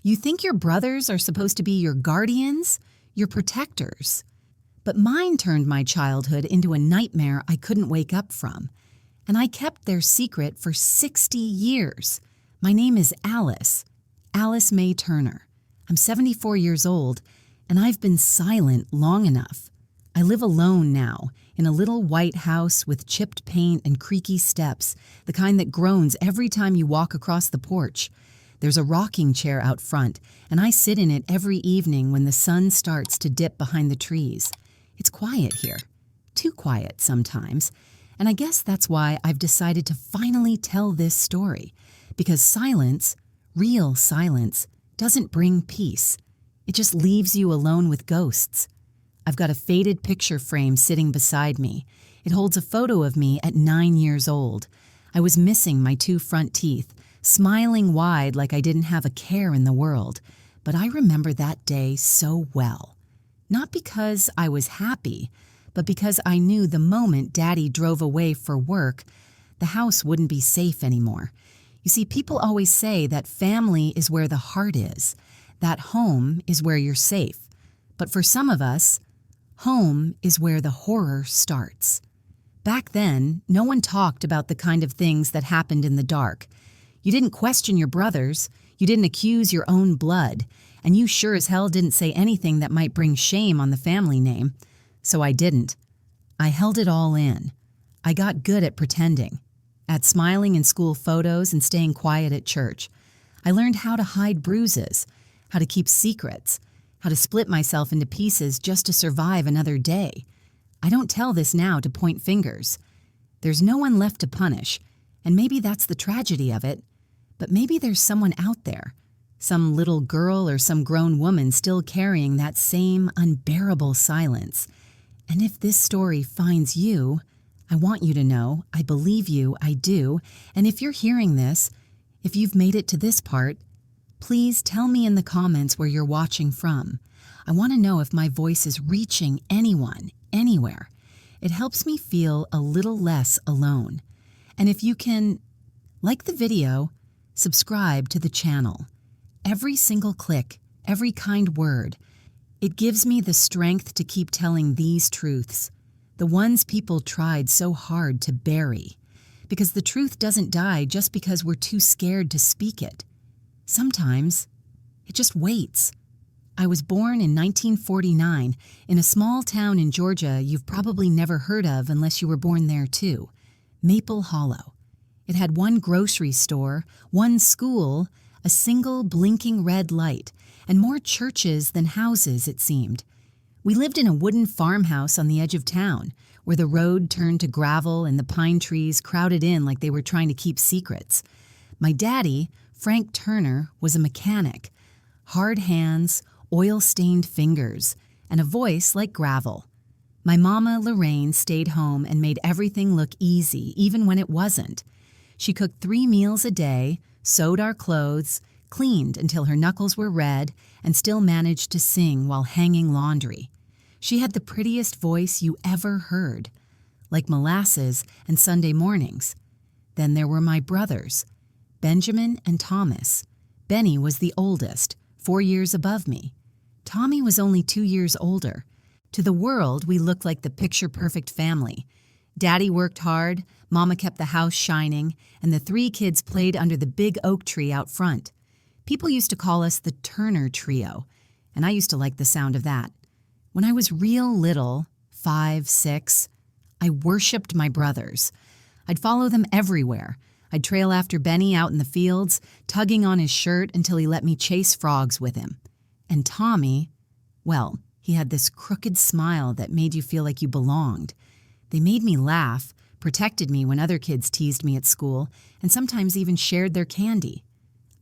You think your brothers are supposed to be your guardians, your protectors. But mine turned my childhood into a nightmare I couldn't wake up from. And I kept their secret for 60 years. My name is Alice, Alice May Turner. I'm 74 years old, and I've been silent long enough. I live alone now, in a little white house with chipped paint and creaky steps, the kind that groans every time you walk across the porch. There's a rocking chair out front, and I sit in it every evening when the sun starts to dip behind the trees. It's quiet here, too quiet sometimes, and I guess that's why I've decided to finally tell this story, because silence, real silence, doesn't bring peace. It just leaves you alone with ghosts. I've got a faded picture frame sitting beside me. It holds a photo of me at 9 years old. I was missing my 2 front teeth, smiling wide like I didn't have a care in the world. But I remember that day so well. Not because I was happy, but because I knew the moment Daddy drove away for work, the house wouldn't be safe anymore. You see, people always say that family is where the heart is, that home is where you're safe. But for some of us, home is where the horror starts. Back then, no one talked about the kind of things that happened in the dark. You didn't question your brothers, you didn't accuse your own blood, and you sure as hell didn't say anything that might bring shame on the family name. So I didn't. I held it all in. I got good at pretending, at smiling in school photos and staying quiet at church. I learned how to hide bruises, how to keep secrets, how to split myself into pieces just to survive another day. I don't tell this now to point fingers. There's no one left to punish, and maybe that's the tragedy of it. But maybe there's someone out there, some little girl or some grown woman still carrying that same unbearable silence. And if this story finds you, I want you to know, I believe you, I do, and if you're hearing this, if you've made it to this part, please tell me in the comments where you're watching from. I want to know if my voice is reaching anyone, anywhere. It helps me feel a little less alone. And if you can, like the video, subscribe to the channel. Every single click, every kind word, it gives me the strength to keep telling these truths, the ones people tried so hard to bury. Because the truth doesn't die just because we're too scared to speak it. Sometimes, it just waits. I was born in 1949 in a small town in Georgia you've probably never heard of unless you were born there too, Maple Hollow. It had one grocery store, one school, a single blinking red light, and more churches than houses, it seemed. We lived in a wooden farmhouse on the edge of town, where the road turned to gravel and the pine trees crowded in like they were trying to keep secrets. My daddy, Frank Turner, was a mechanic. Hard hands, oil-stained fingers, and a voice like gravel. My mama, Lorraine, stayed home and made everything look easy, even when it wasn't. She cooked 3 meals a day, sewed our clothes, cleaned until her knuckles were red, and still managed to sing while hanging laundry. She had the prettiest voice you ever heard, like molasses and Sunday mornings. Then there were my brothers, Benjamin and Thomas. Benny was the oldest, 4 years above me. Tommy was only 2 years older. To the world, we looked like the picture-perfect family. Daddy worked hard, Mama kept the house shining, and the 3 kids played under the big oak tree out front. People used to call us the Turner Trio, and I used to like the sound of that. When I was real little, 5, 6, I worshipped my brothers. I'd follow them everywhere. I'd trail after Benny out in the fields, tugging on his shirt until he let me chase frogs with him. And Tommy, well, he had this crooked smile that made you feel like you belonged. They made me laugh, protected me when other kids teased me at school, and sometimes even shared their candy.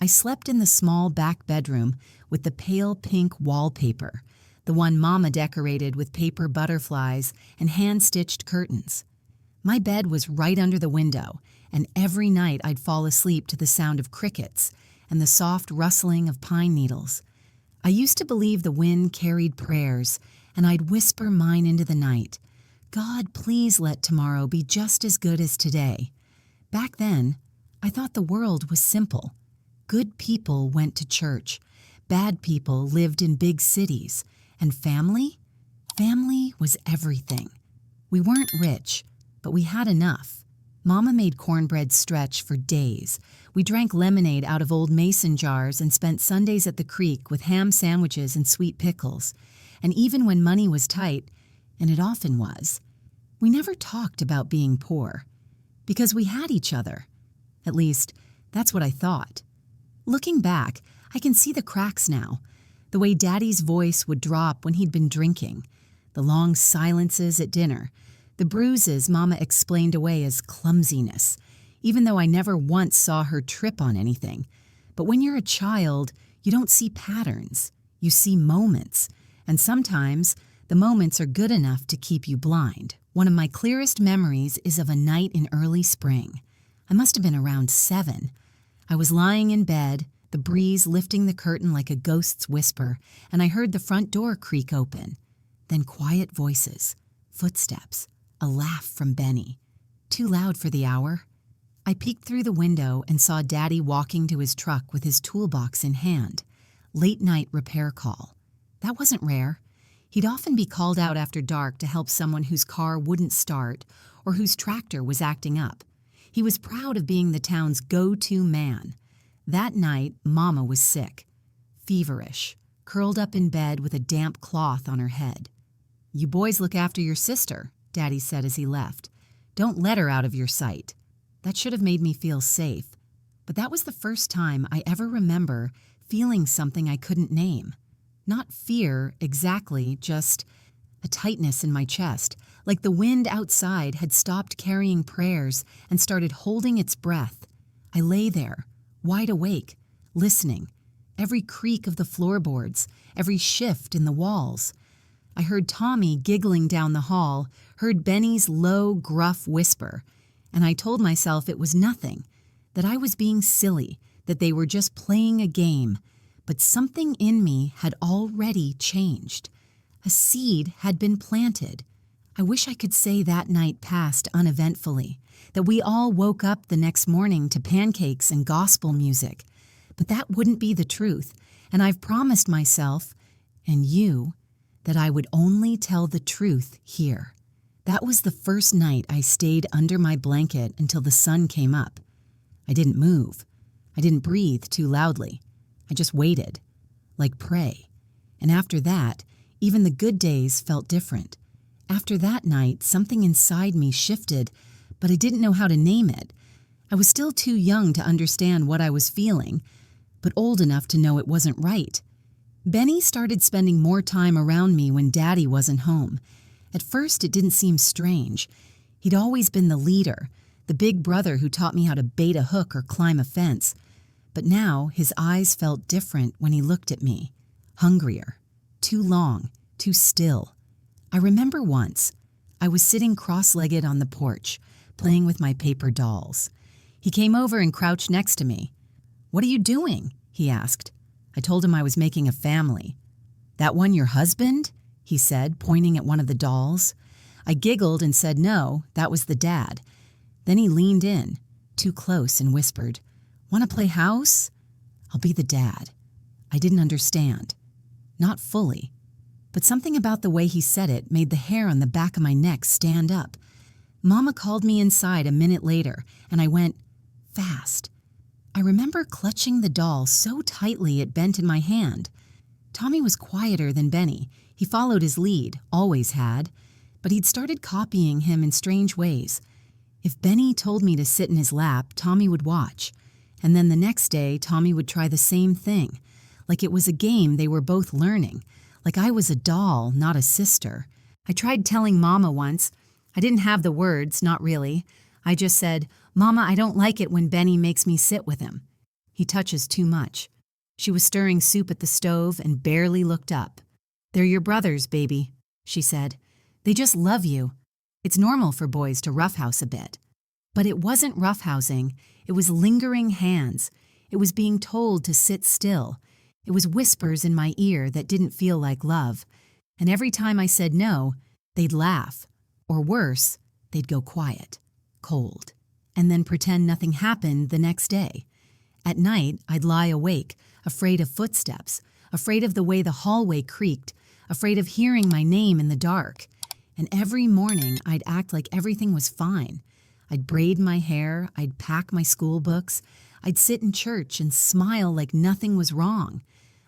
I slept in the small back bedroom with the pale pink wallpaper, the one Mama decorated with paper butterflies and hand-stitched curtains. My bed was right under the window, and every night I'd fall asleep to the sound of crickets and the soft rustling of pine needles. I used to believe the wind carried prayers, and I'd whisper mine into the night. God, please let tomorrow be just as good as today. Back then, I thought the world was simple. Good people went to church. bad people lived in big cities, and family? Family was everything. We weren't rich, but we had enough. Mama made cornbread stretch for days. We drank lemonade out of old mason jars and spent Sundays at the creek with ham sandwiches and sweet pickles. And even when money was tight, and it often was, we never talked about being poor. Because we had each other. At least, that's what I thought. Looking back, I can see the cracks now. The way Daddy's voice would drop when he'd been drinking. The long silences at dinner. The bruises Mama explained away as clumsiness, even though I never once saw her trip on anything. But when you're a child, you don't see patterns. You see moments. And sometimes, the moments are good enough to keep you blind. One of my clearest memories is of a night in early spring. I must have been around 7. I was lying in bed, the breeze lifting the curtain like a ghost's whisper, and I heard the front door creak open. Then quiet voices, footsteps, a laugh from Benny. Too loud for the hour. I peeked through the window and saw Daddy walking to his truck with his toolbox in hand. Late night repair call. That wasn't rare. He'd often be called out after dark to help someone whose car wouldn't start or whose tractor was acting up. He was proud of being the town's go-to man. That night, Mama was sick, feverish, curled up in bed with a damp cloth on her head. "You boys look after your sister," Daddy said as he left. "Don't let her out of your sight." That should have made me feel safe, but that was the first time I ever remember feeling something I couldn't name. Not fear, exactly, just a tightness in my chest, like the wind outside had stopped carrying prayers and started holding its breath. I lay there, wide awake, listening, every creak of the floorboards, every shift in the walls. I heard Tommy giggling down the hall, heard Benny's low, gruff whisper, and I told myself it was nothing, that I was being silly, that they were just playing a game. But something in me had already changed. A seed had been planted. I wish I could say that night passed uneventfully, that we all woke up the next morning to pancakes and gospel music. But that wouldn't be the truth, and I've promised myself, and you, that I would only tell the truth here. That was the first night I stayed under my blanket until the sun came up. I didn't move. I didn't breathe too loudly. I just waited, like prey. And after that, even the good days felt different. After that night, something inside me shifted, but I didn't know how to name it. I was still too young to understand what I was feeling, but old enough to know it wasn't right. Benny started spending more time around me when Daddy wasn't home. At first, it didn't seem strange. He'd always been the leader, the big brother who taught me how to bait a hook or climb a fence. But now his eyes felt different when he looked at me. Hungrier. Too long. Too still. I remember once, I was sitting cross-legged on the porch, playing with my paper dolls. He came over and crouched next to me. "What are you doing?" he asked. I told him I was making a family. "That one your husband?" he said, pointing at one of the dolls. I giggled and said no, that was the dad. Then he leaned in, too close, and whispered, "Want to play house?" "I'll be the dad." I didn't understand. Not fully. But something about the way he said it made the hair on the back of my neck stand up. Mama called me inside a minute later, and I went fast. I remember clutching the doll so tightly it bent in my hand. Tommy was quieter than Benny. He followed his lead, always had. But he'd started copying him in strange ways. If Benny told me to sit in his lap, Tommy would watch. And then the next day, Tommy would try the same thing. Like it was a game they were both learning. Like I was a doll, not a sister. I tried telling Mama once. I didn't have the words, not really. I just said, "Mama, I don't like it when Benny makes me sit with him. He touches too much." She was stirring soup at the stove and barely looked up. "They're your brothers, baby," she said. "They just love you. It's normal for boys to roughhouse a bit." But it wasn't roughhousing. It was lingering hands. It was being told to sit still. It was whispers in my ear that didn't feel like love. And every time I said no, they'd laugh. Or worse, they'd go quiet, cold, and then pretend nothing happened the next day. At night, I'd lie awake, afraid of footsteps, afraid of the way the hallway creaked, afraid of hearing my name in the dark. And every morning, I'd act like everything was fine. I'd braid my hair, I'd pack my school books, I'd sit in church and smile like nothing was wrong.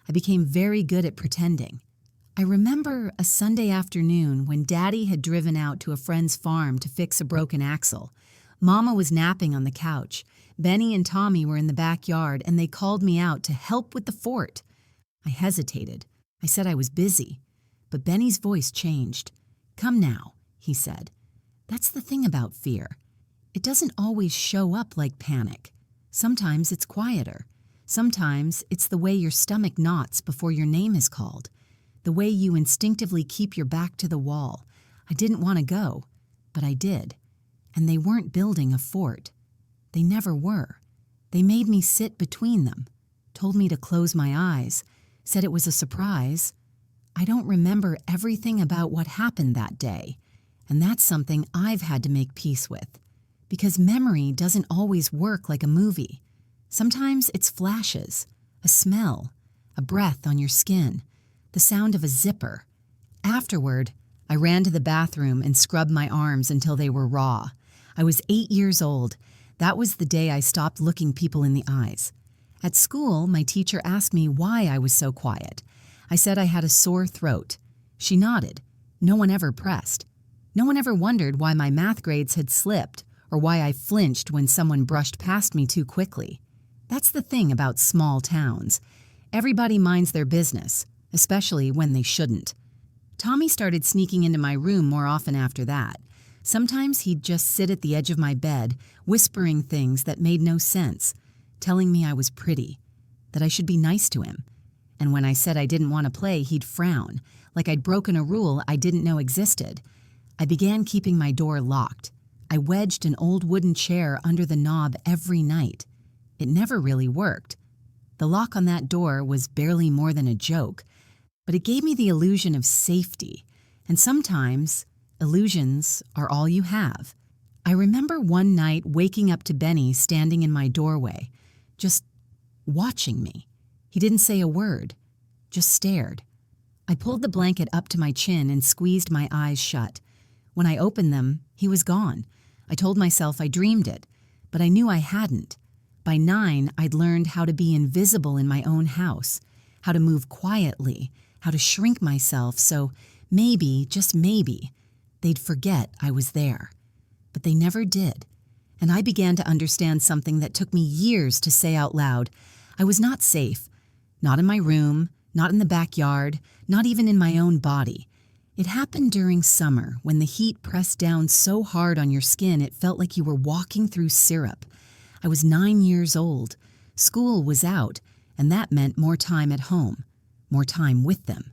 I became very good at pretending. I remember a Sunday afternoon when Daddy had driven out to a friend's farm to fix a broken axle. Mama was napping on the couch. Benny and Tommy were in the backyard, and they called me out to help with the fort. I hesitated. I said I was busy. But Benny's voice changed. "Come now," he said. "That's the thing about fear. It doesn't always show up like panic. Sometimes it's quieter. Sometimes it's the way your stomach knots before your name is called. The way you instinctively keep your back to the wall. I didn't want to go, but I did. And they weren't building a fort. They never were. They made me sit between them, told me to close my eyes, said it was a surprise. I don't remember everything about what happened that day, and that's something I've had to make peace with. Because memory doesn't always work like a movie. Sometimes it's flashes, a smell, a breath on your skin, the sound of a zipper. Afterward, I ran to the bathroom and scrubbed my arms until they were raw. I was 8 years old. That was the day I stopped looking people in the eyes. At school, my teacher asked me why I was so quiet. I said I had a sore throat. She nodded. No one ever pressed. No one ever wondered why my math grades had slipped or why I flinched when someone brushed past me too quickly. That's the thing about small towns. Everybody minds their business, especially when they shouldn't. Tommy started sneaking into my room more often after that. Sometimes he'd just sit at the edge of my bed, whispering things that made no sense, telling me I was pretty, that I should be nice to him. And when I said I didn't want to play, he'd frown, like I'd broken a rule I didn't know existed. I began keeping my door locked. I wedged an old wooden chair under the knob every night. It never really worked. The lock on that door was barely more than a joke, but it gave me the illusion of safety, and sometimes illusions are all you have. I remember one night waking up to Benny standing in my doorway, just watching me. He didn't say a word, just stared. I pulled the blanket up to my chin and squeezed my eyes shut. When I opened them, he was gone. I told myself I dreamed it, but I knew I hadn't. By 9, I'd learned how to be invisible in my own house, how to move quietly, how to shrink myself so maybe, just maybe, they'd forget I was there. But they never did, and I began to understand something that took me years to say out loud. I was not safe, not in my room, not in the backyard, not even in my own body. It happened during summer when the heat pressed down so hard on your skin it felt like you were walking through syrup. I was 9 years old. School was out, and that meant more time at home, more time with them.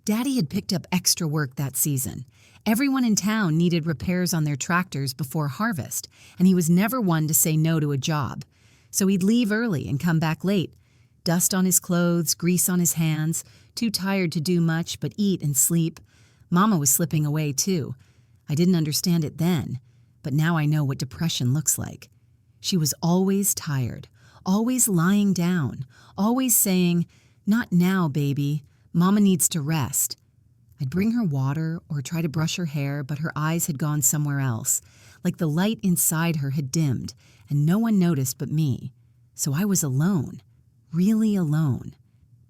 Daddy had picked up extra work that season. Everyone in town needed repairs on their tractors before harvest, and he was never one to say no to a job. So he'd leave early and come back late. Dust on his clothes, grease on his hands, too tired to do much but eat and sleep. Mama was slipping away too. I didn't understand it then, but now I know what depression looks like. She was always tired, always lying down, always saying, "Not now, baby. Mama needs to rest." I'd bring her water or try to brush her hair, but her eyes had gone somewhere else, like the light inside her had dimmed, and no one noticed but me. So I was alone, really alone.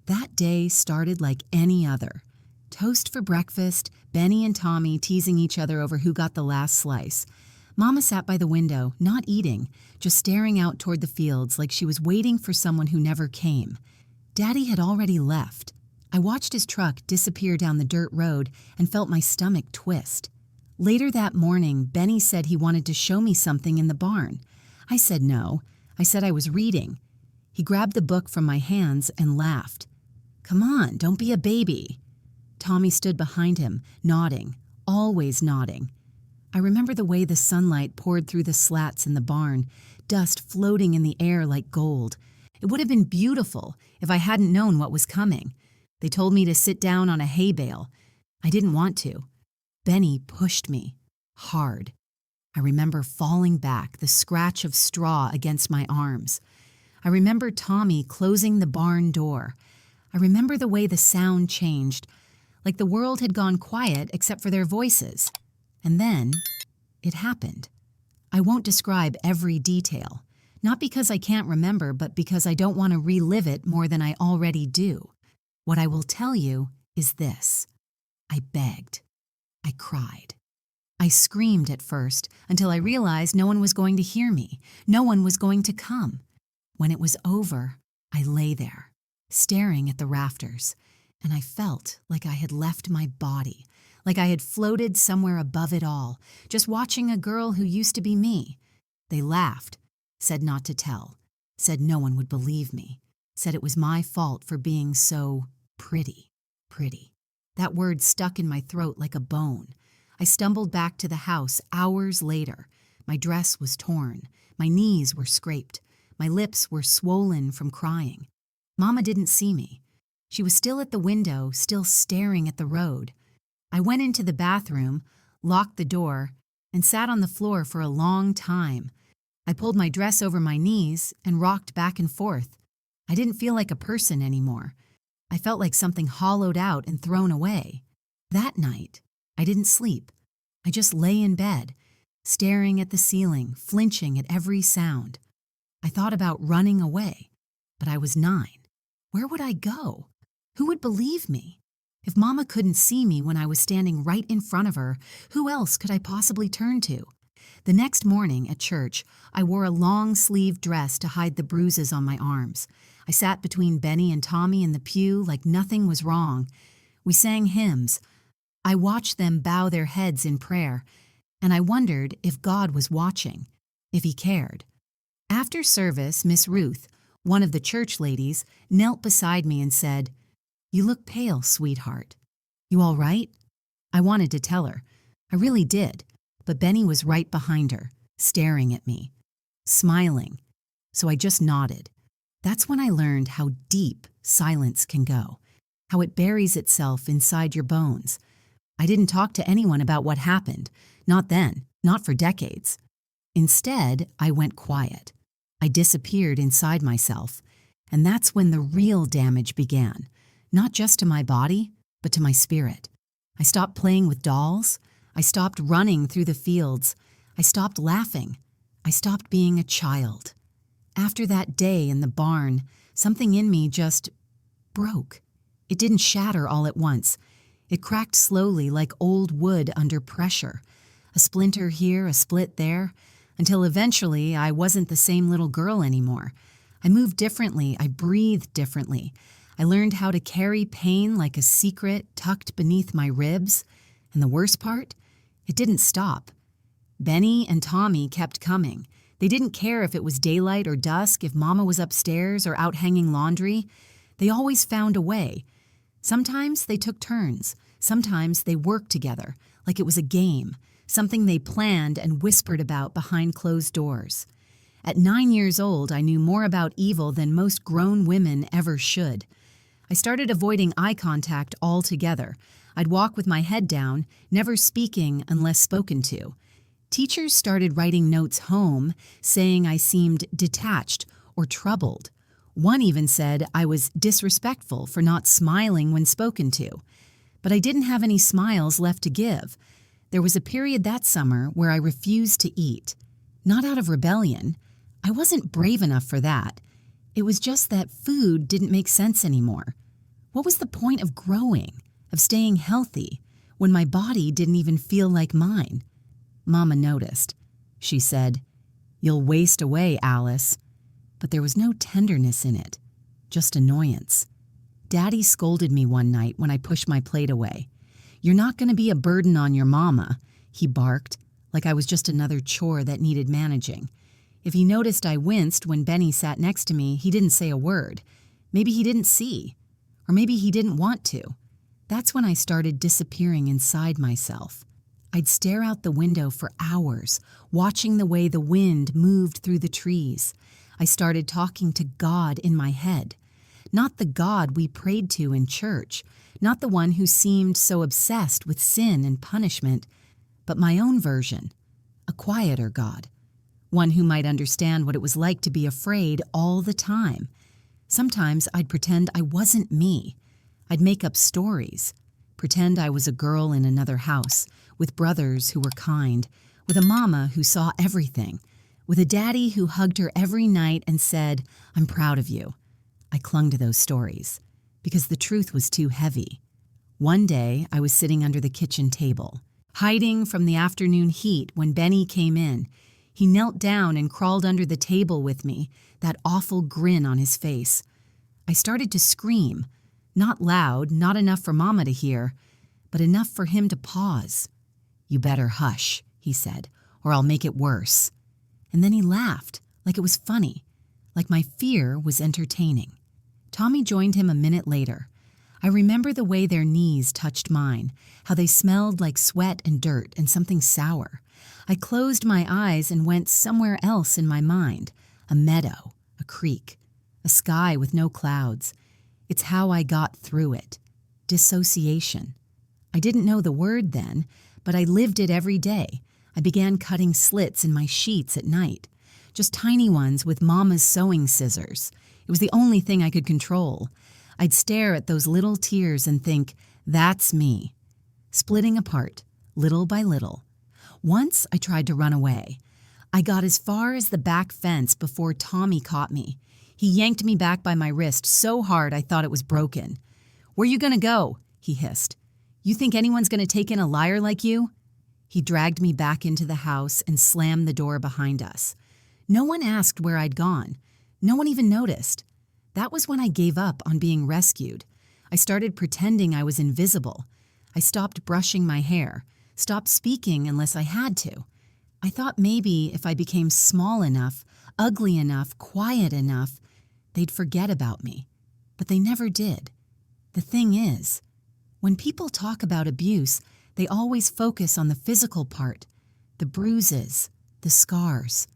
That day started like any other. Toast for breakfast, Benny and Tommy teasing each other over who got the last slice. Mama sat by the window, not eating, just staring out toward the fields like she was waiting for someone who never came. Daddy had already left. I watched his truck disappear down the dirt road and felt my stomach twist. Later that morning, Benny said he wanted to show me something in the barn. I said no. I said I was reading. He grabbed the book from my hands and laughed. "Come on, don't be a baby." Tommy stood behind him, nodding, always nodding. I remember the way the sunlight poured through the slats in the barn, dust floating in the air like gold. It would have been beautiful if I hadn't known what was coming. They told me to sit down on a hay bale. I didn't want to. Benny pushed me, hard. I remember falling back, the scratch of straw against my arms. I remember Tommy closing the barn door. I remember the way the sound changed, like the world had gone quiet except for their voices. And then, it happened. I won't describe every detail, not because I can't remember, but because I don't want to relive it more than I already do. What I will tell you is this. I begged. I cried. I screamed at first until I realized no one was going to hear me. No one was going to come. When it was over, I lay there, staring at the rafters, and I felt like I had left my body, like I had floated somewhere above it all, just watching a girl who used to be me. They laughed, said not to tell, said no one would believe me, said it was my fault for being so pretty. That word stuck in my throat like a bone. I stumbled back to the house hours later. My dress was torn. My knees were scraped. My lips were swollen from crying. Mama didn't see me. She was still at the window, still staring at the road. I went into the bathroom, locked the door, and sat on the floor for a long time. I pulled my dress over my knees and rocked back and forth. I didn't feel like a person anymore. I felt like something hollowed out and thrown away. That night, I didn't sleep. I just lay in bed, staring at the ceiling, flinching at every sound. I thought about running away, but I was 9. Where would I go? Who would believe me? If Mama couldn't see me when I was standing right in front of her, who else could I possibly turn to? The next morning at church, I wore a long-sleeved dress to hide the bruises on my arms. I sat between Benny and Tommy in the pew like nothing was wrong. We sang hymns. I watched them bow their heads in prayer, and I wondered if God was watching, if he cared. After service, Miss Ruth, one of the church ladies, knelt beside me and said, "You look pale, sweetheart. You all right?" I wanted to tell her. I really did, but Benny was right behind her, staring at me, smiling, so I just nodded. That's when I learned how deep silence can go, how it buries itself inside your bones. I didn't talk to anyone about what happened, not then, not for decades. Instead, I went quiet. I disappeared inside myself, and that's when the real damage began, not just to my body, but to my spirit. I stopped playing with dolls. I stopped running through the fields. I stopped laughing. I stopped being a child. After that day in the barn, something in me just broke. It didn't shatter all at once. It cracked slowly like old wood under pressure. A splinter here, a split there, until eventually I wasn't the same little girl anymore. I moved differently. I breathed differently. I learned how to carry pain like a secret tucked beneath my ribs. And the worst part? It didn't stop. Benny and Tommy kept coming. They didn't care if it was daylight or dusk, if Mama was upstairs or out hanging laundry. They always found a way. Sometimes they took turns. Sometimes they worked together, like it was a game, something they planned and whispered about behind closed doors. At 9 years old, I knew more about evil than most grown women ever should. I started avoiding eye contact altogether. I'd walk with my head down, never speaking unless spoken to. Teachers started writing notes home, saying I seemed detached or troubled. One even said I was disrespectful for not smiling when spoken to. But I didn't have any smiles left to give. There was a period that summer where I refused to eat. Not out of rebellion. I wasn't brave enough for that. It was just that food didn't make sense anymore. What was the point of growing, of staying healthy, when my body didn't even feel like mine? Mama noticed. She said, "You'll waste away, Alice." But there was no tenderness in it, just annoyance. Daddy scolded me one night when I pushed my plate away. "You're not going to be a burden on your mama," he barked, like I was just another chore that needed managing. If he noticed I winced when Benny sat next to me, he didn't say a word. Maybe he didn't see, or maybe he didn't want to. That's when I started disappearing inside myself. I'd stare out the window for hours, watching the way the wind moved through the trees. I started talking to God in my head. Not the God we prayed to in church, not the one who seemed so obsessed with sin and punishment, but my own version, a quieter God, one who might understand what it was like to be afraid all the time. Sometimes I'd pretend I wasn't me. I'd make up stories, pretend I was a girl in another house, with brothers who were kind, with a mama who saw everything, with a daddy who hugged her every night and said, "I'm proud of you." I clung to those stories because the truth was too heavy. One day, I was sitting under the kitchen table, hiding from the afternoon heat when Benny came in. He knelt down and crawled under the table with me, that awful grin on his face. I started to scream, not loud, not enough for Mama to hear, but enough for him to pause. "You better hush," he said, "or I'll make it worse." And then he laughed, like it was funny, like my fear was entertaining. Tommy joined him a minute later. I remember the way their knees touched mine, how they smelled like sweat and dirt and something sour. I closed my eyes and went somewhere else in my mind, a meadow, a creek, a sky with no clouds. It's how I got through it. Dissociation. I didn't know the word then, but I lived it every day. I began cutting slits in my sheets at night, just tiny ones with Mama's sewing scissors. It was the only thing I could control. I'd stare at those little tears and think, that's me. Splitting apart, little by little. Once I tried to run away. I got as far as the back fence before Tommy caught me. He yanked me back by my wrist so hard I thought it was broken. "Where you gonna go?" he hissed. "You think anyone's gonna take in a liar like you?" He dragged me back into the house and slammed the door behind us. No one asked where I'd gone. No one even noticed. That was when I gave up on being rescued. I started pretending I was invisible. I stopped brushing my hair, stopped speaking unless I had to. I thought maybe if I became small enough, ugly enough, quiet enough, they'd forget about me. But they never did. The thing is, when people talk about abuse, they always focus on the physical part, the bruises, the scars.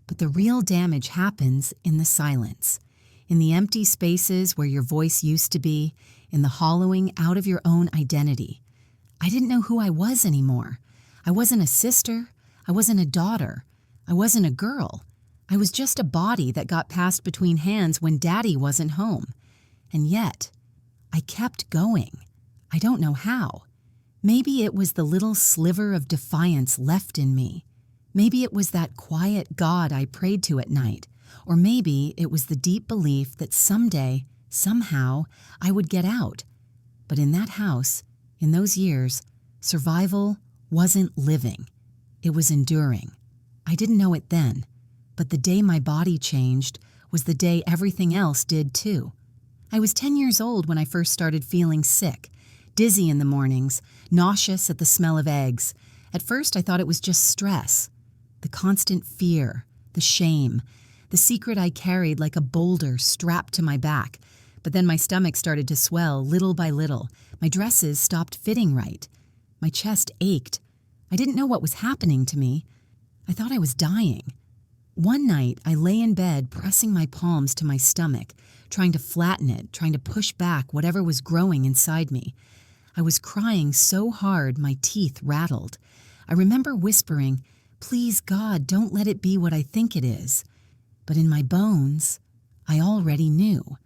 But the real damage happens in the silence, in the empty spaces where your voice used to be, in the hollowing out of your own identity. I didn't know who I was anymore. I wasn't a sister. I wasn't a daughter. I wasn't a girl. I was just a body that got passed between hands when Daddy wasn't home. And yet, I kept going. I don't know how. Maybe it was the little sliver of defiance left in me. Maybe it was that quiet God I prayed to at night, or maybe it was the deep belief that someday, somehow, I would get out. But in that house, in those years, survival wasn't living. It was enduring. I didn't know it then, but the day my body changed was the day everything else did too. I was 10 years old when I first started feeling sick, dizzy in the mornings, nauseous at the smell of eggs. At first I thought it was just stress. The constant fear, the shame, the secret I carried like a boulder strapped to my back. But then my stomach started to swell little by little. My dresses stopped fitting right. My chest ached. I didn't know what was happening to me. I thought I was dying. One night, I lay in bed pressing my palms to my stomach, trying to flatten it, trying to push back whatever was growing inside me. I was crying so hard my teeth rattled. I remember whispering, "Please, God, don't let it be what I think it is." But in my bones, I already knew.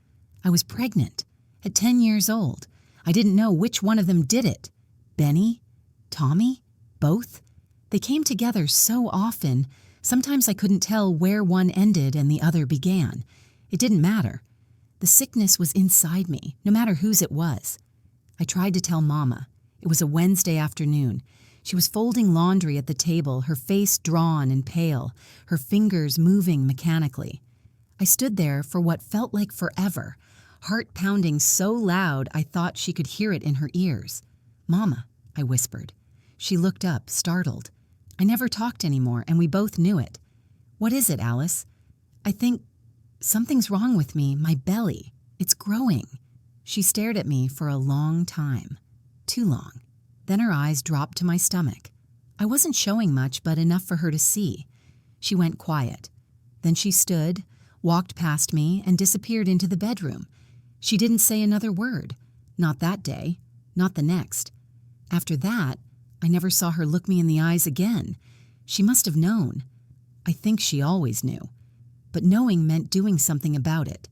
I was pregnant, at 10 years old. I didn't know which one of them did it. Benny? Tommy? Both? They came together so often, sometimes I couldn't tell where one ended and the other began. It didn't matter. The sickness was inside me, no matter whose it was. I tried to tell Mama. It was a Wednesday afternoon. She was folding laundry at the table, her face drawn and pale, her fingers moving mechanically. I stood there for what felt like forever, heart pounding so loud I thought she could hear it in her ears. "Mama," I whispered. She looked up, startled. I never talked anymore, and we both knew it. "What is it, Alice?" "I think something's wrong with me, my belly. It's growing." She stared at me for a long time. Too long. Then her eyes dropped to my stomach. I wasn't showing much, but enough for her to see. She went quiet. Then she stood, walked past me, and disappeared into the bedroom. She didn't say another word. Not that day. Not the next. After that, I never saw her look me in the eyes again. She must have known. I think she always knew. But knowing meant doing something about it.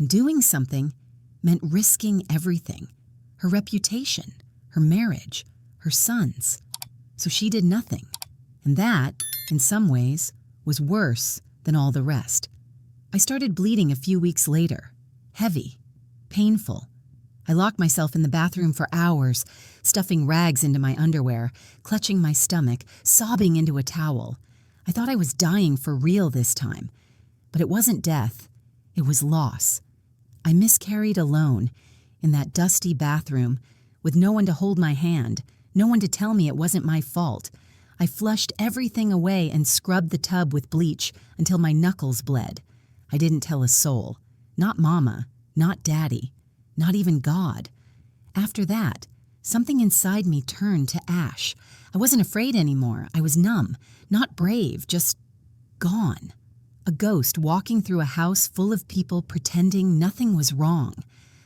And doing something meant risking everything. Her reputation, her marriage, her sons. So she did nothing. And that, in some ways, was worse than all the rest. I started bleeding a few weeks later. Heavy. Painful. I locked myself in the bathroom for hours, stuffing rags into my underwear, clutching my stomach, sobbing into a towel. I thought I was dying for real this time. But it wasn't death. It was loss. I miscarried alone, in that dusty bathroom, with no one to hold my hand, no one to tell me it wasn't my fault. I flushed everything away and scrubbed the tub with bleach until my knuckles bled. I didn't tell a soul. Not Mama, not Daddy, not even God. After that, something inside me turned to ash. I wasn't afraid anymore. I was numb, not brave, just gone. A ghost walking through a house full of people pretending nothing was wrong.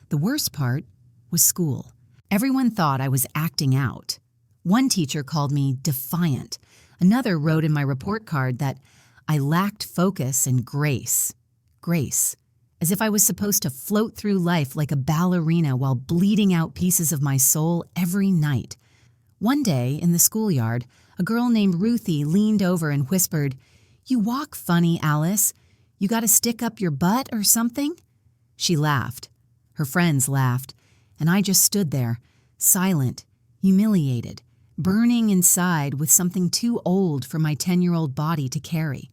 The worst part was school. Everyone thought I was acting out. One teacher called me defiant. Another wrote in my report card that I lacked focus and grace. Grace. As if I was supposed to float through life like a ballerina while bleeding out pieces of my soul every night. One day, in the schoolyard, a girl named Ruthie leaned over and whispered, "You walk funny, Alice. You gotta stick up your butt or something?" She laughed. Her friends laughed. And I just stood there, silent, humiliated, burning inside with something too old for my 10-year-old body to carry.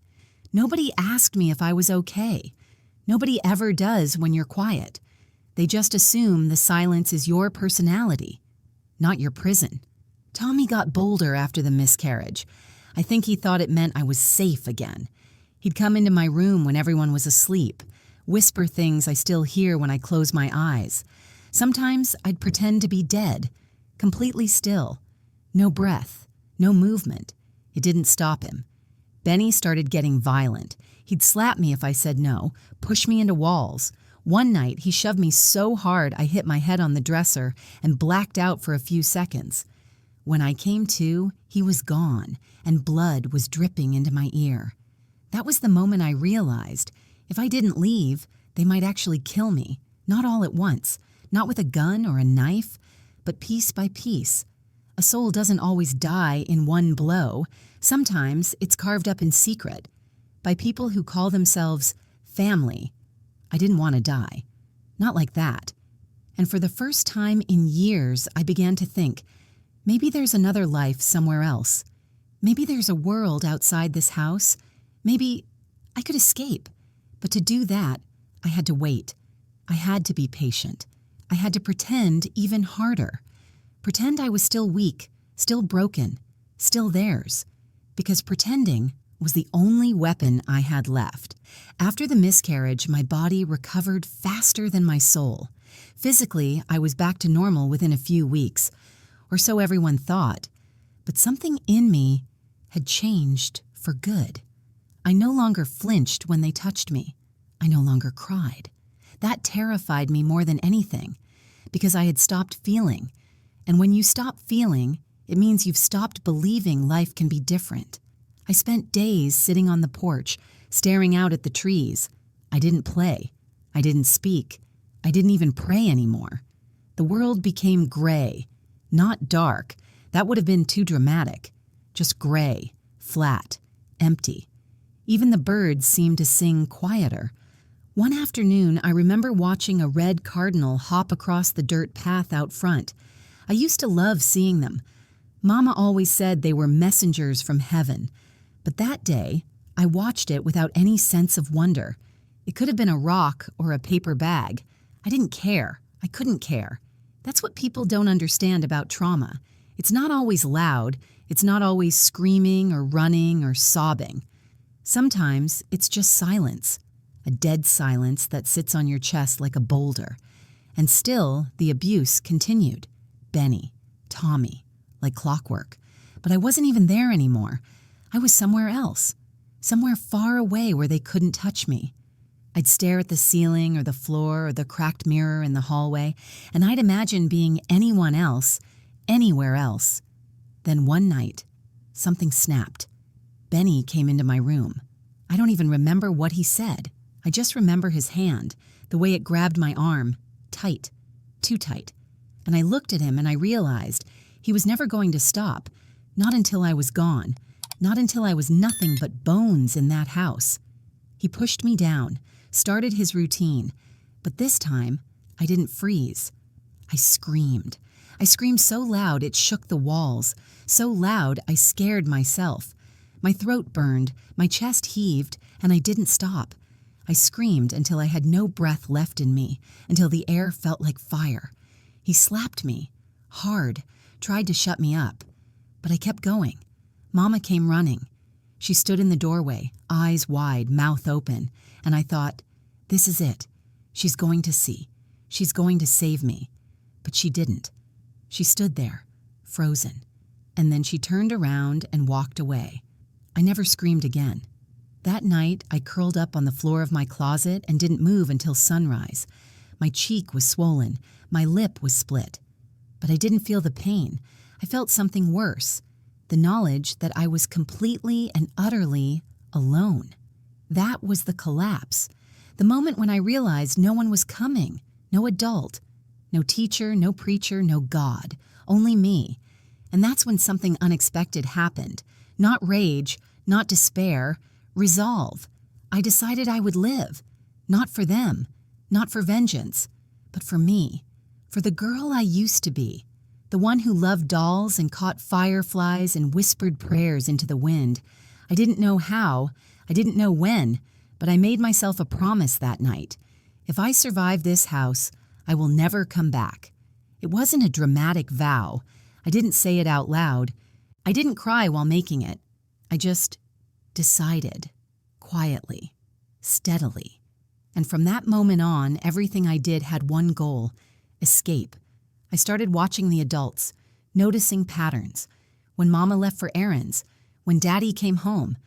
Nobody asked me if I was okay. Nobody ever does when you're quiet. They just assume the silence is your personality, not your prison. Tommy got bolder after the miscarriage. I think he thought it meant I was safe again. He'd come into my room when everyone was asleep, whisper things I still hear when I close my eyes. Sometimes I'd pretend to be dead, completely still. No breath, no movement. It didn't stop him. Benny started getting violent. He'd slap me if I said no, push me into walls. One night, he shoved me so hard I hit my head on the dresser and blacked out for a few seconds. When I came to, he was gone, and blood was dripping into my ear. That was the moment I realized, if I didn't leave, they might actually kill me. Not all at once, not with a gun or a knife, but piece by piece. A soul doesn't always die in one blow. Sometimes it's carved up in secret, by people who call themselves family. I didn't want to die. Not like that. And for the first time in years, I began to think, maybe there's another life somewhere else. Maybe there's a world outside this house. Maybe I could escape. But to do that, I had to wait. I had to be patient. I had to pretend even harder. Pretend I was still weak, still broken, still theirs. Because pretending was the only weapon I had left. After the miscarriage, my body recovered faster than my soul. Physically, I was back to normal within a few weeks, or so everyone thought. But something in me had changed for good. I no longer flinched when they touched me. I no longer cried. That terrified me more than anything, because I had stopped feeling. And when you stop feeling, it means you've stopped believing life can be different. I spent days sitting on the porch, staring out at the trees. I didn't play. I didn't speak. I didn't even pray anymore. The world became gray, not dark. That would have been too dramatic. Just gray, flat, empty. Even the birds seemed to sing quieter. One afternoon, I remember watching a red cardinal hop across the dirt path out front. I used to love seeing them. Mama always said they were messengers from heaven. But that day, I watched it without any sense of wonder. It could have been a rock or a paper bag. I didn't care. I couldn't care. That's what people don't understand about trauma. It's not always loud. It's not always screaming or running or sobbing. Sometimes it's just silence. A dead silence that sits on your chest like a boulder. And still, the abuse continued. Benny, Tommy, like clockwork. But I wasn't even there anymore. I was somewhere else. Somewhere far away where they couldn't touch me. I'd stare at the ceiling or the floor or the cracked mirror in the hallway, and I'd imagine being anyone else, anywhere else. Then one night, something snapped. Benny came into my room. I don't even remember what he said. I just remember his hand, the way it grabbed my arm, tight, too tight. And I looked at him and I realized he was never going to stop, not until I was gone, not until I was nothing but bones in that house. He pushed me down, started his routine, but this time I didn't freeze. I screamed. I screamed so loud it shook the walls, so loud I scared myself. My throat burned, my chest heaved, and I didn't stop. I screamed until I had no breath left in me, until the air felt like fire. He slapped me, hard, tried to shut me up. But I kept going. Mama came running. She stood in the doorway, eyes wide, mouth open, and I thought, this is it. She's going to see. She's going to save me. But she didn't. She stood there, frozen, and then she turned around and walked away. I never screamed again. That night, I curled up on the floor of my closet and didn't move until sunrise. My cheek was swollen, my lip was split. But I didn't feel the pain. I felt something worse, the knowledge that I was completely and utterly alone. That was the collapse, the moment when I realized no one was coming, no adult, no teacher, no preacher, no God, only me. And that's when something unexpected happened. Not rage, not despair, resolve. I decided I would live, not for them, not for vengeance, but for me, for the girl I used to be, the one who loved dolls and caught fireflies and whispered prayers into the wind. I didn't know how, I didn't know when, but I made myself a promise that night. If I survive this house, I will never come back. It wasn't a dramatic vow. I didn't say it out loud. I didn't cry while making it. I just decided, quietly, steadily. And from that moment on, everything I did had one goal: escape. I started watching the adults, noticing patterns. When Mama left for errands, when Daddy came home,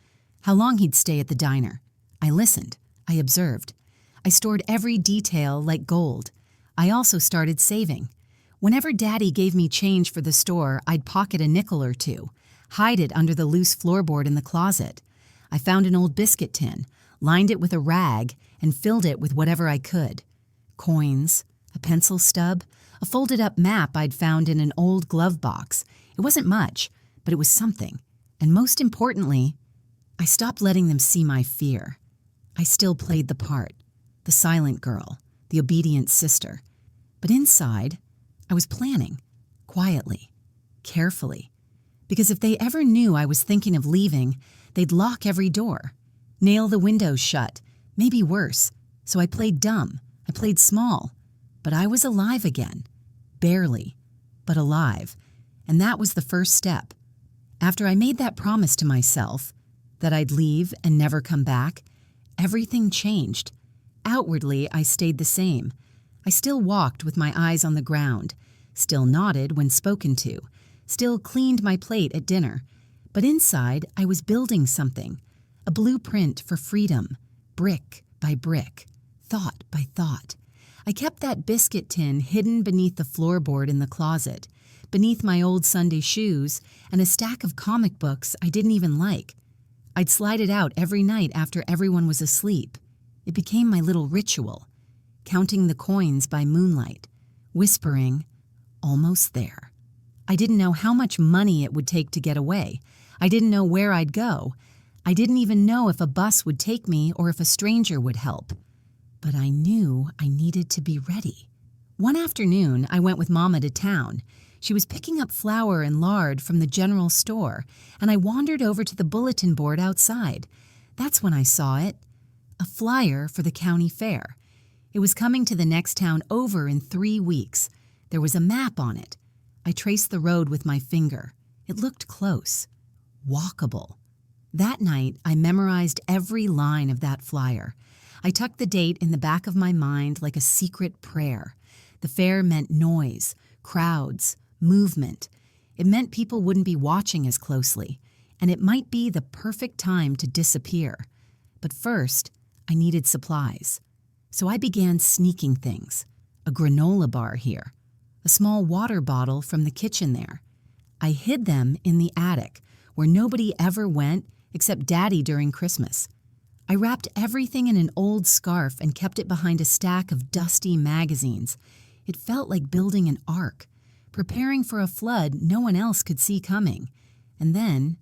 how long he'd stay at the diner. I listened. I observed. I stored every detail like gold. I also started saving. Whenever Daddy gave me change for the store, I'd pocket a nickel or two, hide it under the loose floorboard in the closet. I found an old biscuit tin, lined it with a rag, and filled it with whatever I could. Coins, a pencil stub, a folded-up map I'd found in an old glove box. It wasn't much, but it was something. And most importantly, I stopped letting them see my fear. I still played the part, the silent girl, the obedient sister. But inside, I was planning, quietly, carefully. Because if they ever knew I was thinking of leaving, they'd lock every door, nail the windows shut, maybe worse. So I played dumb, I played small. But I was alive again. Barely, but alive. And that was the first step. After I made that promise to myself, that I'd leave and never come back, everything changed. Outwardly, I stayed the same. I still walked with my eyes on the ground, still nodded when spoken to, still cleaned my plate at dinner. But inside, I was building something, a blueprint for freedom, brick by brick, thought by thought. I kept that biscuit tin hidden beneath the floorboard in the closet, beneath my old Sunday shoes and a stack of comic books I didn't even like. I'd slide it out every night after everyone was asleep. It became my little ritual, counting the coins by moonlight, whispering, almost there. I didn't know how much money it would take to get away. I didn't know where I'd go. I didn't even know if a bus would take me or if a stranger would help. But I knew I needed to be ready. One afternoon, I went with Mama to town. She was picking up flour and lard from the general store, and I wandered over to the bulletin board outside. That's when I saw it. A flyer for the county fair. It was coming to the next town over in 3 weeks. There was a map on it. I traced the road with my finger. It looked close. Walkable. That night, I memorized every line of that flyer. I tucked the date in the back of my mind like a secret prayer. The fair meant noise, crowds, movement. It meant people wouldn't be watching as closely, and it might be the perfect time to disappear. But first, I needed supplies. So I began sneaking things. A granola bar here, a small water bottle from the kitchen there. I hid them in the attic, where nobody ever went except Daddy during Christmas. I wrapped everything in an old scarf and kept it behind a stack of dusty magazines. It felt like building an ark, preparing for a flood no one else could see coming. And then,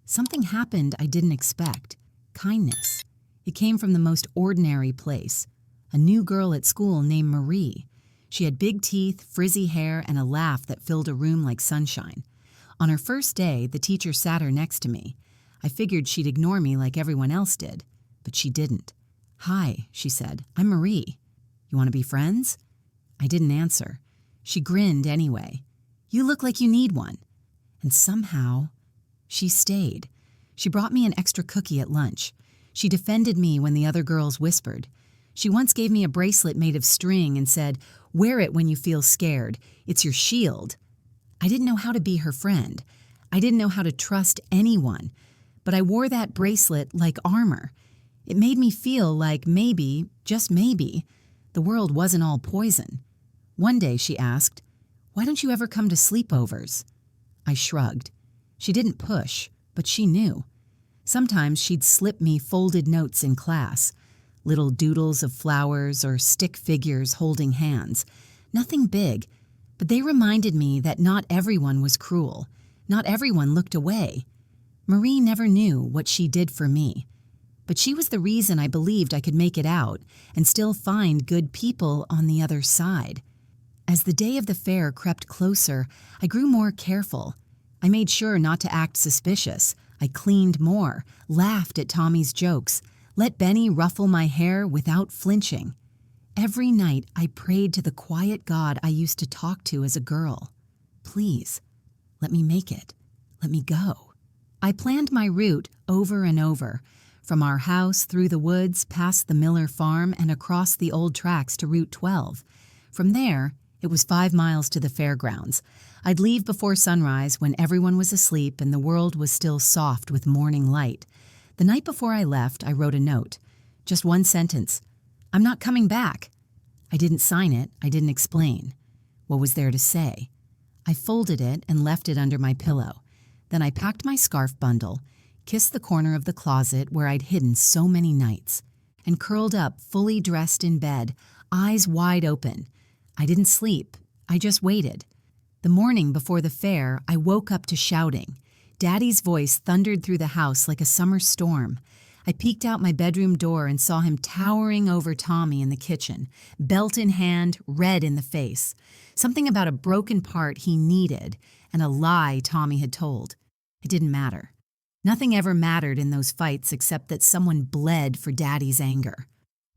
something happened I didn't expect. Kindness. It came from the most ordinary place. A new girl at school named Marie. She had big teeth, frizzy hair, and a laugh that filled a room like sunshine. On her first day, the teacher sat her next to me. I figured she'd ignore me like everyone else did, but she didn't. "Hi," she said. "I'm Marie. You want to be friends?" I didn't answer. She grinned anyway. "You look like you need one." And somehow, she stayed. She brought me an extra cookie at lunch. She defended me when the other girls whispered. She once gave me a bracelet made of string and said, "Wear it when you feel scared. It's your shield." I didn't know how to be her friend. I didn't know how to trust anyone. But I wore that bracelet like armor. It made me feel like maybe, just maybe, the world wasn't all poison. One day she asked, "Why don't you ever come to sleepovers?" I shrugged. She didn't push, but she knew. Sometimes she'd slip me folded notes in class, little doodles of flowers or stick figures holding hands. Nothing big, but they reminded me that not everyone was cruel. Not everyone looked away. Marie never knew what she did for me, but she was the reason I believed I could make it out and still find good people on the other side. As the day of the fair crept closer, I grew more careful. I made sure not to act suspicious. I cleaned more, laughed at Tommy's jokes, let Benny ruffle my hair without flinching. Every night I prayed to the quiet God I used to talk to as a girl. Please, let me make it. Let me go. I planned my route over and over, from our house through the woods past the Miller farm and across the old tracks to Route 12. From there, it was 5 miles to the fairgrounds. I'd leave before sunrise when everyone was asleep and the world was still soft with morning light. The night before I left, I wrote a note. Just one sentence. "I'm not coming back." I didn't sign it. I didn't explain. What was there to say? I folded it and left it under my pillow. Then I packed my scarf bundle, kissed the corner of the closet where I'd hidden so many nights, and curled up fully dressed in bed, eyes wide open. I didn't sleep. I just waited. The morning before the fair, I woke up to shouting. Daddy's voice thundered through the house like a summer storm. I peeked out my bedroom door and saw him towering over Tommy in the kitchen, belt in hand, red in the face. Something about a broken part he needed and a lie Tommy had told. It didn't matter. Nothing ever mattered in those fights except that someone bled for Daddy's anger.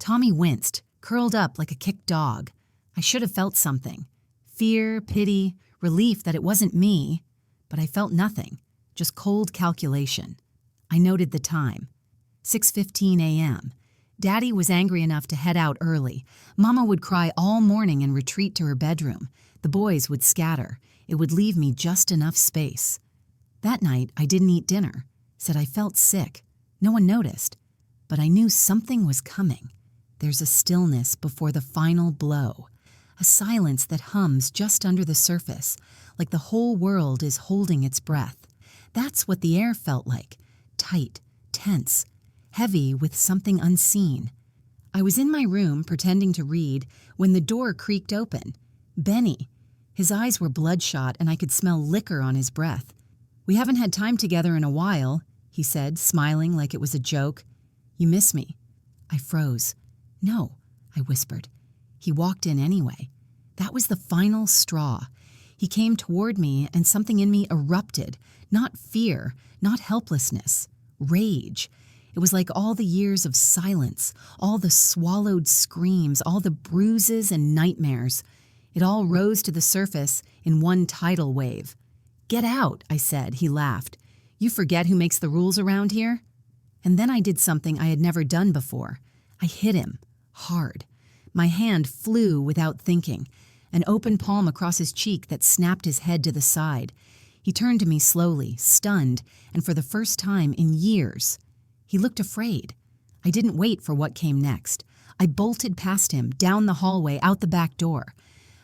Tommy winced, curled up like a kicked dog. I should have felt something. Fear, pity, relief that it wasn't me. But I felt nothing, just cold calculation. I noted the time. 6:15 a.m. Daddy was angry enough to head out early. Mama would cry all morning and retreat to her bedroom. The boys would scatter. It would leave me just enough space. That night, I didn't eat dinner. Said I felt sick. No one noticed. But I knew something was coming. There's a stillness before the final blow. A silence that hums just under the surface, like the whole world is holding its breath. That's what the air felt like. Tight, tense, heavy with something unseen. I was in my room pretending to read when the door creaked open. Benny. His eyes were bloodshot and I could smell liquor on his breath. "We haven't had time together in a while," he said, smiling like it was a joke. "You miss me." I froze. "No," I whispered. He walked in anyway. That was the final straw. He came toward me and something in me erupted. Not fear, not helplessness. Rage. It was like all the years of silence, all the swallowed screams, all the bruises and nightmares. It all rose to the surface in one tidal wave. "Get out," I said. He laughed. "You forget who makes the rules around here?" And then I did something I had never done before. I hit him. Hard. My hand flew without thinking, an open palm across his cheek that snapped his head to the side. He turned to me slowly, stunned, and for the first time in years. He looked afraid. I didn't wait for what came next. I bolted past him, down the hallway, out the back door.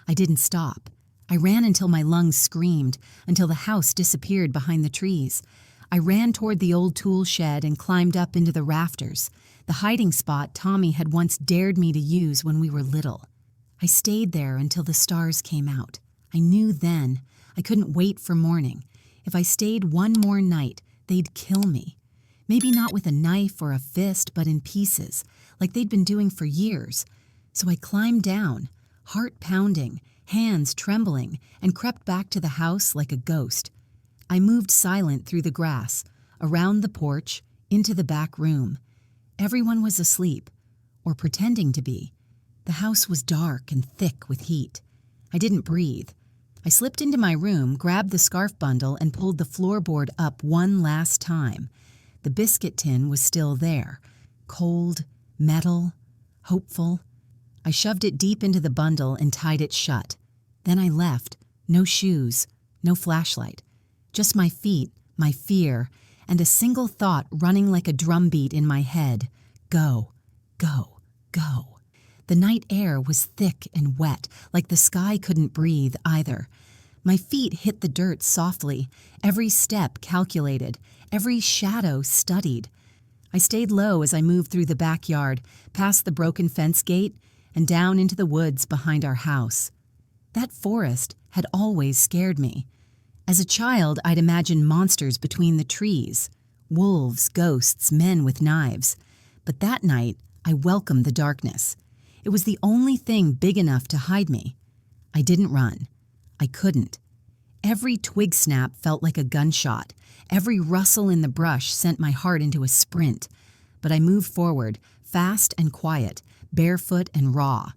I didn't stop. I ran until my lungs screamed, until the house disappeared behind the trees. I ran toward the old tool shed and climbed up into the rafters, the hiding spot Tommy had once dared me to use when we were little. I stayed there until the stars came out. I knew then I couldn't wait for morning. If I stayed one more night, they'd kill me. Maybe not with a knife or a fist, but in pieces, like they'd been doing for years. So I climbed down, heart pounding, hands trembling, and crept back to the house like a ghost. I moved silent through the grass, around the porch, into the back room. Everyone was asleep, or pretending to be. The house was dark and thick with heat. I didn't breathe. I slipped into my room, grabbed the scarf bundle, and pulled the floorboard up one last time. The biscuit tin was still there, cold, metal, hopeful. I shoved it deep into the bundle and tied it shut. Then I left, no shoes, no flashlight, just my feet, my fear, and a single thought running like a drumbeat in my head. Go, go, go. The night air was thick and wet, like the sky couldn't breathe either. My feet hit the dirt softly, every step calculated, every shadow studied. I stayed low as I moved through the backyard, past the broken fence gate, and down into the woods behind our house. That forest had always scared me. As a child, I'd imagined monsters between the trees, wolves, ghosts, men with knives. But that night, I welcomed the darkness. It was the only thing big enough to hide me. I didn't run. I couldn't. Every twig snap felt like a gunshot. Every rustle in the brush sent my heart into a sprint. But I moved forward, fast and quiet, barefoot and raw.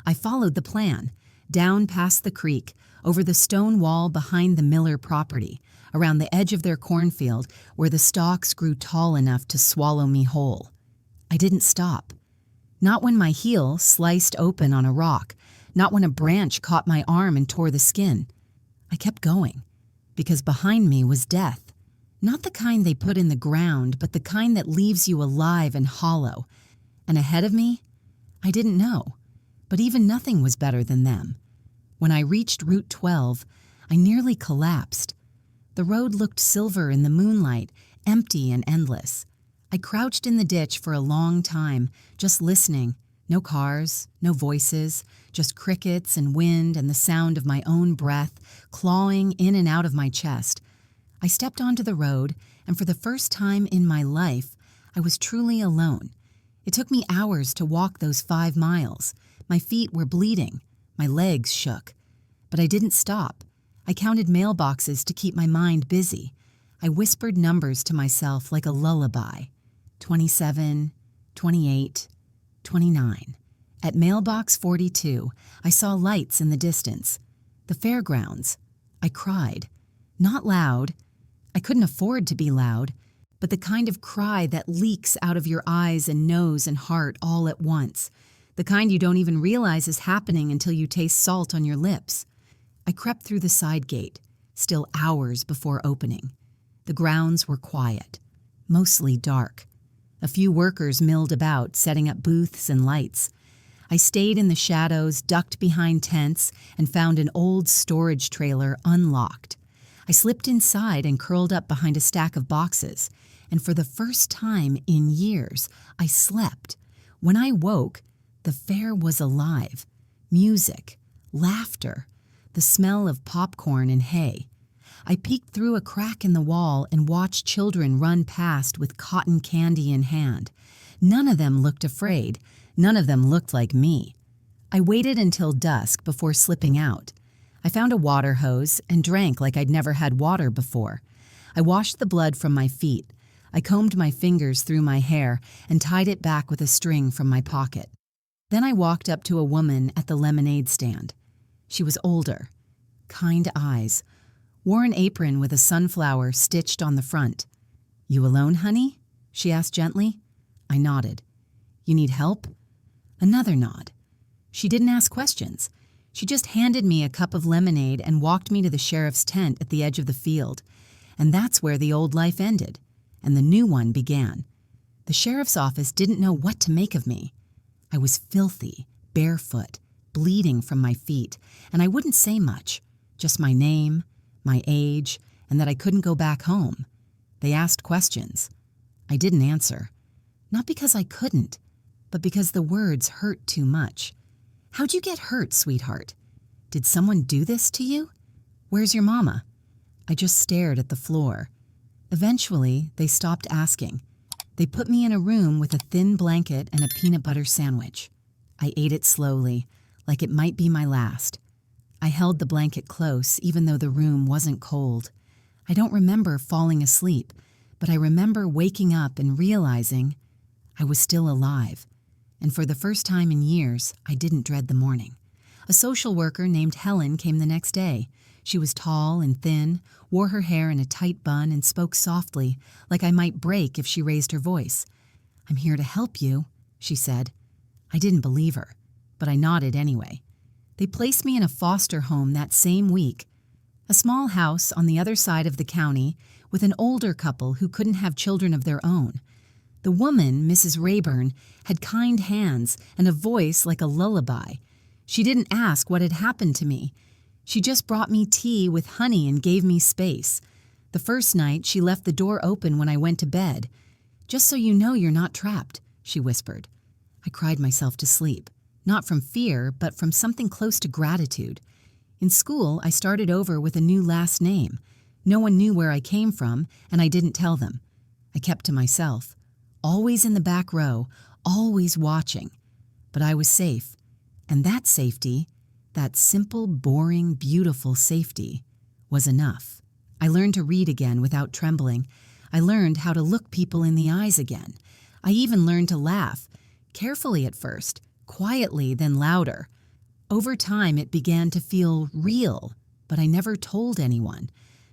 I followed the plan, down past the creek, over the stone wall behind the Miller property, around the edge of their cornfield where the stalks grew tall enough to swallow me whole. I didn't stop. Not when my heel sliced open on a rock, not when a branch caught my arm and tore the skin. I kept going, because behind me was death. Not the kind they put in the ground, but the kind that leaves you alive and hollow. And ahead of me, I didn't know, but even nothing was better than them. When I reached Route 12, I nearly collapsed. The road looked silver in the moonlight, empty and endless. I crouched in the ditch for a long time, just listening. No cars, no voices, just crickets and wind and the sound of my own breath clawing in and out of my chest. I stepped onto the road, and for the first time in my life, I was truly alone. It took me hours to walk those 5 miles. My feet were bleeding. My legs shook. But I didn't stop. I counted mailboxes to keep my mind busy. I whispered numbers to myself like a lullaby. 27, 28, 29. At mailbox 42, I saw lights in the distance. The fairgrounds. I cried. Not loud. I couldn't afford to be loud, but the kind of cry that leaks out of your eyes and nose and heart all at once. The kind you don't even realize is happening until you taste salt on your lips. I crept through the side gate, still hours before opening. The grounds were quiet, mostly dark. A few workers milled about, setting up booths and lights. I stayed in the shadows, ducked behind tents, and found an old storage trailer unlocked. I slipped inside and curled up behind a stack of boxes, and for the first time in years, I slept. When I woke, the fair was alive. Music, laughter, the smell of popcorn and hay. I peeked through a crack in the wall and watched children run past with cotton candy in hand. None of them looked afraid. None of them looked like me. I waited until dusk before slipping out. I found a water hose and drank like I'd never had water before. I washed the blood from my feet. I combed my fingers through my hair and tied it back with a string from my pocket. Then I walked up to a woman at the lemonade stand. She was older, kind eyes, wore an apron with a sunflower stitched on the front. "You alone, honey?" she asked gently. I nodded. "You need help?" Another nod. She didn't ask questions. She just handed me a cup of lemonade and walked me to the sheriff's tent at the edge of the field. And that's where the old life ended, and the new one began. The sheriff's office didn't know what to make of me. I was filthy, barefoot, bleeding from my feet, and I wouldn't say much, just my name, my age, and that I couldn't go back home. They asked questions. I didn't answer. Not because I couldn't, but because the words hurt too much. How'd you get hurt, sweetheart? Did someone do this to you? Where's your mama? I just stared at the floor. Eventually, they stopped asking. They put me in a room with a thin blanket and a peanut butter sandwich. I ate it slowly, like it might be my last. I held the blanket close, even though the room wasn't cold. I don't remember falling asleep, but I remember waking up and realizing I was still alive. And for the first time in years, I didn't dread the morning. A social worker named Helen came the next day. She was tall and thin, wore her hair in a tight bun, and spoke softly, like I might break if she raised her voice. "I'm here to help you," she said. I didn't believe her, but I nodded anyway. They placed me in a foster home that same week, a small house on the other side of the county with an older couple who couldn't have children of their own. The woman, Mrs. Rayburn, had kind hands and a voice like a lullaby. She didn't ask what had happened to me. She just brought me tea with honey and gave me space. The first night, she left the door open when I went to bed. "Just so you know you're not trapped," she whispered. I cried myself to sleep, not from fear, but from something close to gratitude. In school, I started over with a new last name. No one knew where I came from, and I didn't tell them. I kept to myself, always in the back row, always watching. But I was safe, and that safety, that simple, boring, beautiful safety, was enough. I learned to read again without trembling. I learned how to look people in the eyes again. I even learned to laugh, carefully at first, quietly, then louder. Over time, it began to feel real, but I never told anyone.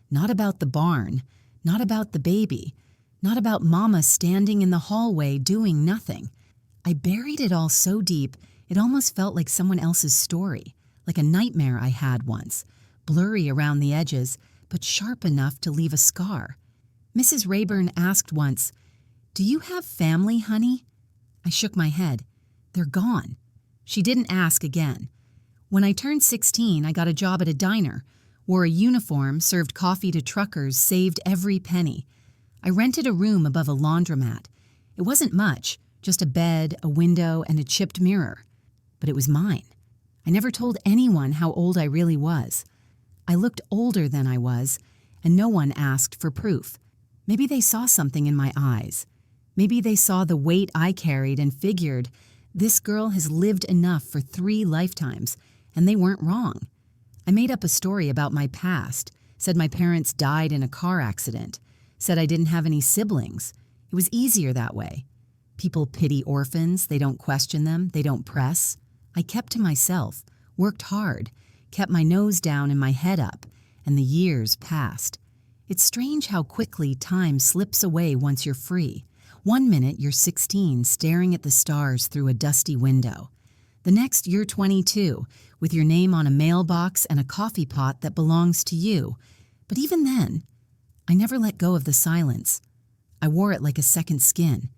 Not about the barn, not about the baby, not about Mama standing in the hallway doing nothing. I buried it all so deep, it almost felt like someone else's story. Like a nightmare I had once, blurry around the edges, but sharp enough to leave a scar. Mrs. Rayburn asked once, "Do you have family, honey?" I shook my head. "They're gone." She didn't ask again. When I turned 16, I got a job at a diner, wore a uniform, served coffee to truckers, saved every penny. I rented a room above a laundromat. It wasn't much, just a bed, a window, and a chipped mirror. But it was mine. I never told anyone how old I really was. I looked older than I was, and no one asked for proof. Maybe they saw something in my eyes. Maybe they saw the weight I carried and figured, this girl has lived enough for 3 lifetimes, and they weren't wrong. I made up a story about my past, said my parents died in a car accident, said I didn't have any siblings. It was easier that way. People pity orphans, they don't question them, they don't press. I kept to myself, worked hard, kept my nose down and my head up, and the years passed. It's strange how quickly time slips away once you're free. One minute you're 16, staring at the stars through a dusty window. The next you're 22, with your name on a mailbox and a coffee pot that belongs to you. But even then, I never let go of the silence. I wore it like a second skin.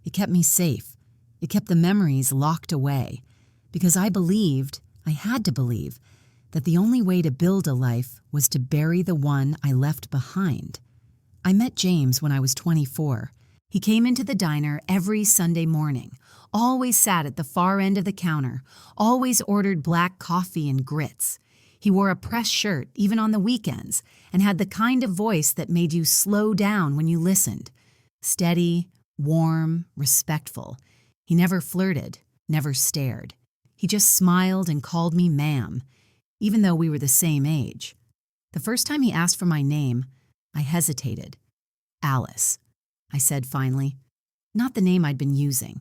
It kept me safe. It kept the memories locked away. Because I believed, I had to believe, that the only way to build a life was to bury the one I left behind. I met James when I was 24. He came into the diner every Sunday morning, always sat at the far end of the counter, always ordered black coffee and grits. He wore a pressed shirt even on the weekends and had the kind of voice that made you slow down when you listened. Steady, warm, respectful. He never flirted, never stared. He just smiled and called me ma'am, even though we were the same age. The first time he asked for my name, I hesitated. "Alice," I said finally. Not the name I'd been using,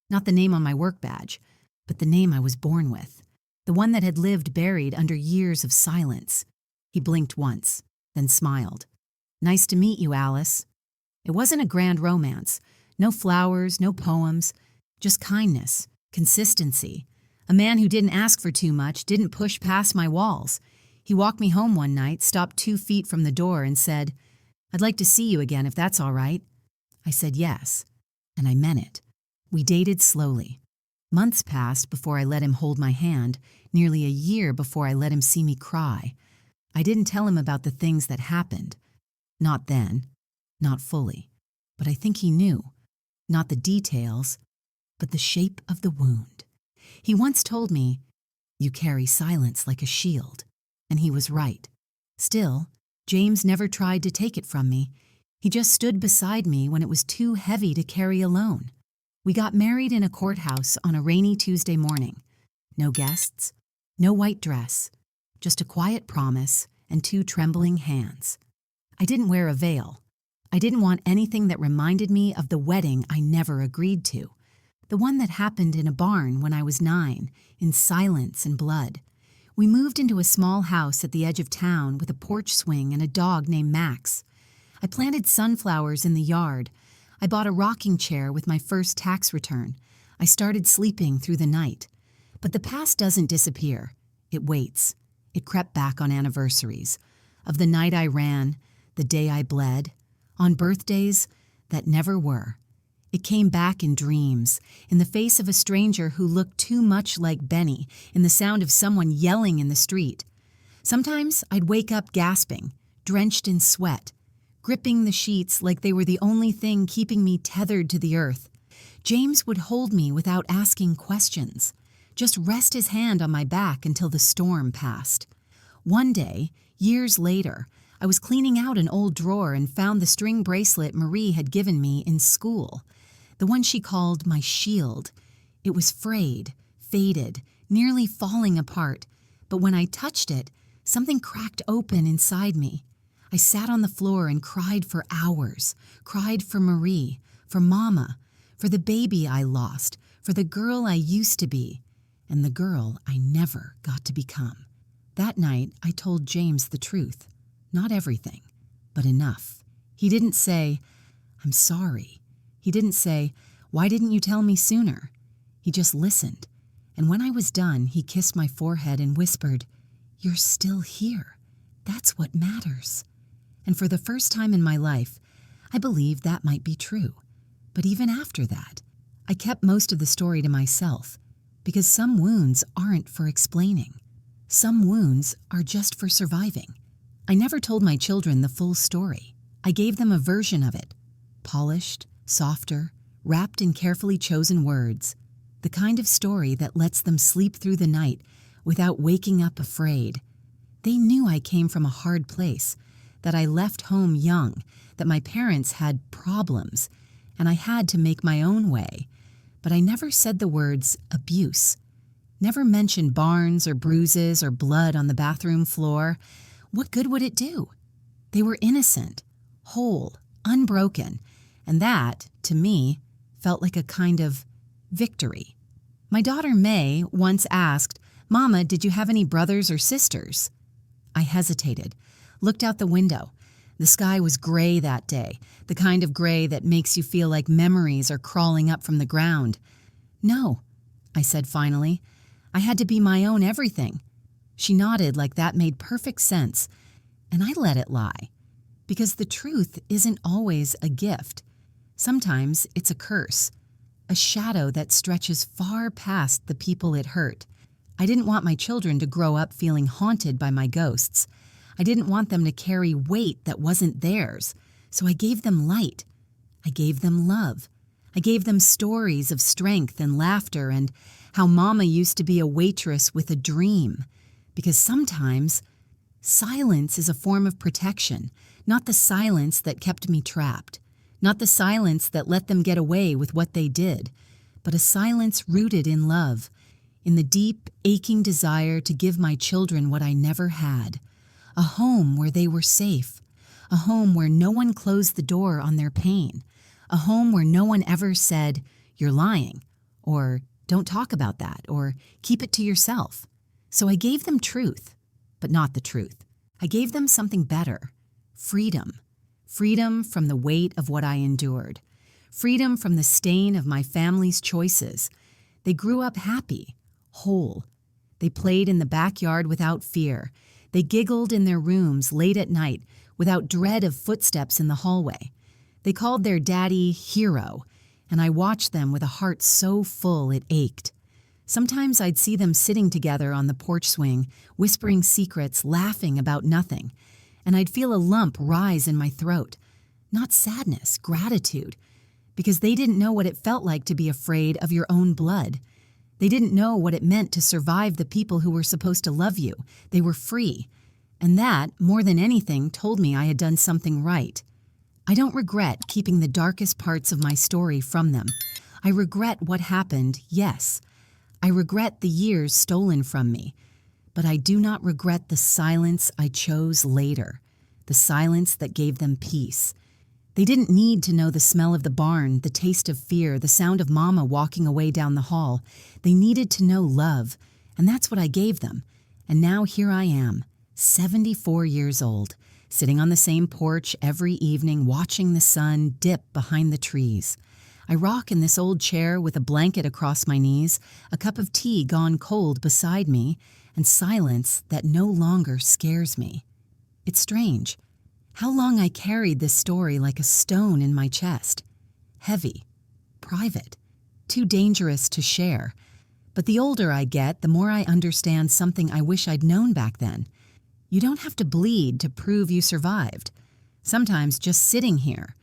not the name on my work badge, but the name I was born with, the one that had lived buried under years of silence. He blinked once, then smiled. "Nice to meet you, Alice." It wasn't a grand romance. No flowers, no poems, just kindness, consistency. A man who didn't ask for too much, didn't push past my walls. He walked me home one night, stopped 2 feet from the door and said, "I'd like to see you again if that's all right." I said yes, and I meant it. We dated slowly. Months passed before I let him hold my hand, nearly a year before I let him see me cry. I didn't tell him about the things that happened. Not then. Not fully, but I think he knew. Not the details, but the shape of the wound. He once told me, "You carry silence like a shield," and he was right. Still, James never tried to take it from me. He just stood beside me when it was too heavy to carry alone. We got married in a courthouse on a rainy Tuesday morning. No guests, no white dress, just a quiet promise and 2 trembling hands. I didn't wear a veil. I didn't want anything that reminded me of the wedding I never agreed to, the one that happened in a barn when I was 9, in silence and blood. We moved into a small house at the edge of town with a porch swing and a dog named Max. I planted sunflowers in the yard. I bought a rocking chair with my first tax return. I started sleeping through the night. But the past doesn't disappear. It waits. It crept back on anniversaries. Of the night I ran, the day I bled, on birthdays that never were. It came back in dreams, in the face of a stranger who looked too much like Benny, in the sound of someone yelling in the street. Sometimes I'd wake up gasping, drenched in sweat, gripping the sheets like they were the only thing keeping me tethered to the earth. James would hold me without asking questions, just rest his hand on my back until the storm passed. One day, years later, I was cleaning out an old drawer and found the string bracelet Marie had given me in school, the one she called my shield. It was frayed, faded, nearly falling apart, but when I touched it, something cracked open inside me. I sat on the floor and cried for hours, cried for Marie, for Mama, for the baby I lost, for the girl I used to be, and the girl I never got to become. That night, I told James the truth. Not everything, but enough. He didn't say, "I'm sorry." He didn't say, "Why didn't you tell me sooner?" He just listened, and when I was done, he kissed my forehead and whispered, "You're still here. That's what matters." And for the first time in my life, I believed that might be true. But even after that, I kept most of the story to myself, because some wounds aren't for explaining. Some wounds are just for surviving. I never told my children the full story. I gave them a version of it, polished, softer, wrapped in carefully chosen words, the kind of story that lets them sleep through the night without waking up afraid. They knew I came from a hard place, that I left home young, that my parents had problems, and I had to make my own way. But I never said the words abuse, never mentioned barns or bruises or blood on the bathroom floor. What good would it do? They were innocent, whole, unbroken, and that, to me, felt like a kind of victory. My daughter May once asked, "Mama, did you have any brothers or sisters?" I hesitated, looked out the window. The sky was gray that day, the kind of gray that makes you feel like memories are crawling up from the ground. "No," I said finally. "I had to be my own everything." She nodded like that made perfect sense, and I let it lie. Because the truth isn't always a gift. Sometimes it's a curse, a shadow that stretches far past the people it hurt. I didn't want my children to grow up feeling haunted by my ghosts. I didn't want them to carry weight that wasn't theirs, so I gave them light. I gave them love. I gave them stories of strength and laughter and how Mama used to be a waitress with a dream. Because sometimes silence is a form of protection, not the silence that kept me trapped, not the silence that let them get away with what they did, but a silence rooted in love, in the deep, aching desire to give my children what I never had, a home where they were safe, a home where no one closed the door on their pain, a home where no one ever said, "You're lying," or "Don't talk about that," or "Keep it to yourself." So I gave them truth, but not the truth. I gave them something better, freedom. Freedom from the weight of what I endured. Freedom from the stain of my family's choices. They grew up happy, whole. They played in the backyard without fear. They giggled in their rooms late at night without dread of footsteps in the hallway. They called their daddy Hero, and I watched them with a heart so full it ached. Sometimes I'd see them sitting together on the porch swing, whispering secrets, laughing about nothing, and I'd feel a lump rise in my throat. not sadness, gratitude, because they didn't know what it felt like to be afraid of your own blood. They didn't know what it meant to survive the people who were supposed to love you. They were free. And that, more than anything, told me I had done something right. I don't regret keeping the darkest parts of my story from them. I regret what happened, yes. I regret the years stolen from me. But I do not regret the silence I chose later, the silence that gave them peace. They didn't need to know the smell of the barn, the taste of fear, the sound of Mama walking away down the hall. They needed to know love, and that's what I gave them. And now here I am, 74 years old, sitting on the same porch every evening watching the sun dip behind the trees. I rock in this old chair with a blanket across my knees, a cup of tea gone cold beside me, and silence that no longer scares me. It's strange how long I carried this story like a stone in my chest. Heavy, private, too dangerous to share. But the older I get, the more I understand something I wish I'd known back then. You don't have to bleed to prove you survived. Sometimes just sitting here,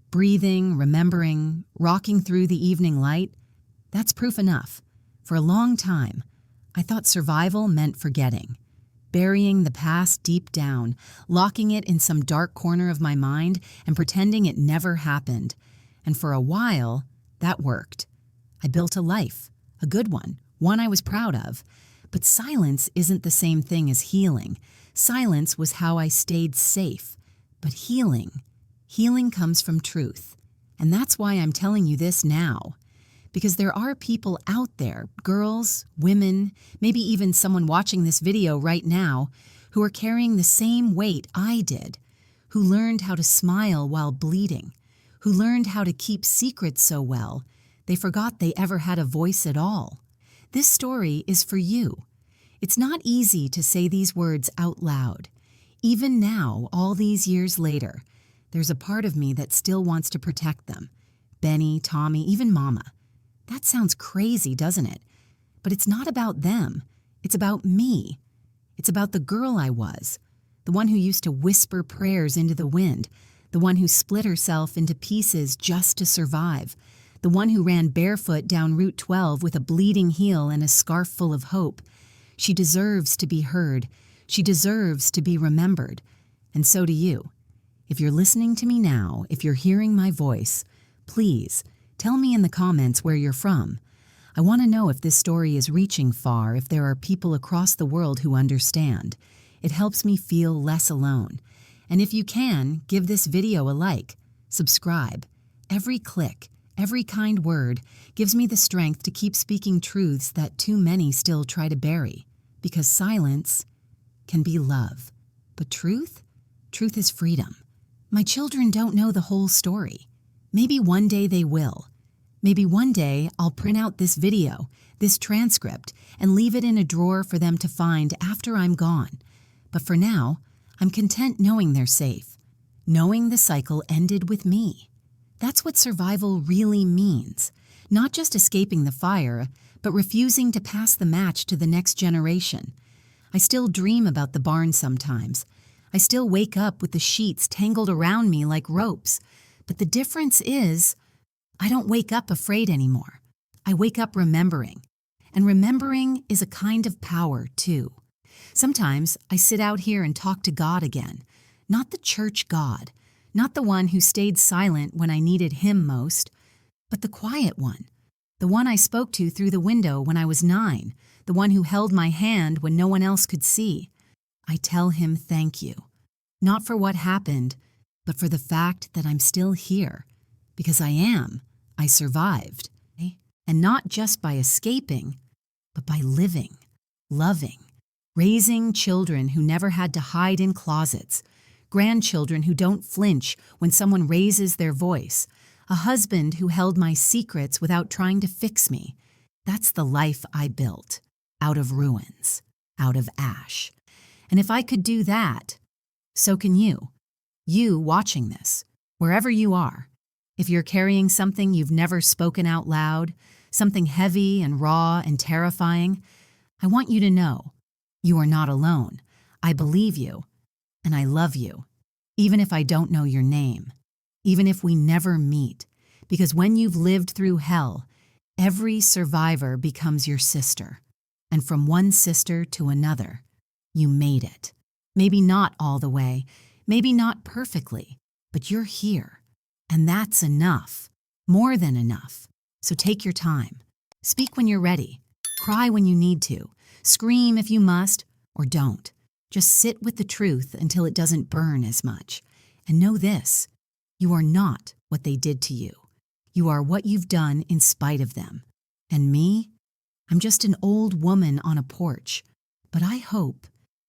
breathing, remembering, rocking through the evening light, that's proof enough. For a long time, I thought survival meant forgetting, burying the past deep down, locking it in some dark corner of my mind and pretending it never happened. And for a while, that worked. I built a life, a good one I was proud of. But silence isn't the same thing as healing. Silence was how I stayed safe. But healing comes from truth. And that's why I'm telling you this now. Because there are people out there, girls, women, maybe even someone watching this video right now, who are carrying the same weight I did, who learned how to smile while bleeding, who learned how to keep secrets so well, they forgot they ever had a voice at all. This story is for you. It's not easy to say these words out loud. Even now, all these years later, there's a part of me that still wants to protect them. Benny, Tommy, even Mama. That sounds crazy, doesn't it? But it's not about them. It's about me. It's about the girl I was, the one who used to whisper prayers into the wind, the one who split herself into pieces just to survive, the one who ran barefoot down Route 12 with a bleeding heel and a scarf full of hope. She deserves to be heard. She deserves to be remembered. And so do you. If you're listening to me now, if you're hearing my voice, please tell me in the comments where you're from. I want to know if this story is reaching far, if there are people across the world who understand. It helps me feel less alone. And if you can, give this video a like, subscribe. Every click, every kind word gives me the strength to keep speaking truths that too many still try to bury. Because silence can be love. But truth is freedom. My children don't know the whole story. Maybe one day they will. Maybe one day I'll print out this video, this transcript, and leave it in a drawer for them to find after I'm gone. But for now, I'm content knowing they're safe, knowing the cycle ended with me. That's what survival really means. Not just escaping the fire, but refusing to pass the match to the next generation. I still dream about the barn sometimes. I still wake up with the sheets tangled around me like ropes. But the difference is, I don't wake up afraid anymore. I wake up remembering. And remembering is a kind of power, too. Sometimes I sit out here and talk to God again. Not the church God. Not the one who stayed silent when I needed him most. But the quiet one. The one I spoke to through the window when I was 9. The one who held my hand when no one else could see. I tell him thank you. Not for what happened, but for the fact that I'm still here. Because I survived. And not just by escaping, but by living, loving, raising children who never had to hide in closets, grandchildren who don't flinch when someone raises their voice, a husband who held my secrets without trying to fix me. That's the life I built, out of ruins, out of ash. And if I could do that, so can you. You watching this, wherever you are. If you're carrying something you've never spoken out loud, something heavy and raw and terrifying, I want you to know you are not alone. I believe you, and I love you, even if I don't know your name. even if we never meet, because when you've lived through hell, every survivor becomes your sister. And from one sister to another, you made it. Maybe not all the way, maybe not perfectly, but you're here. And that's enough, more than enough. So take your time. Speak when you're ready. Cry when you need to. Scream if you must, or don't. Just sit with the truth until it doesn't burn as much. And know this, you are not what they did to you. You are what you've done in spite of them. And me? I'm just an old woman on a porch. But I hope,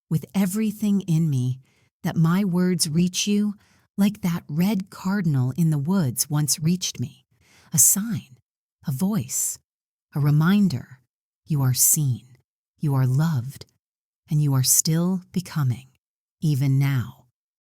with everything in me, that my words reach you like that red cardinal in the woods once reached me. A sign, a voice, a reminder. You are seen, you are loved, and you are still becoming, even now.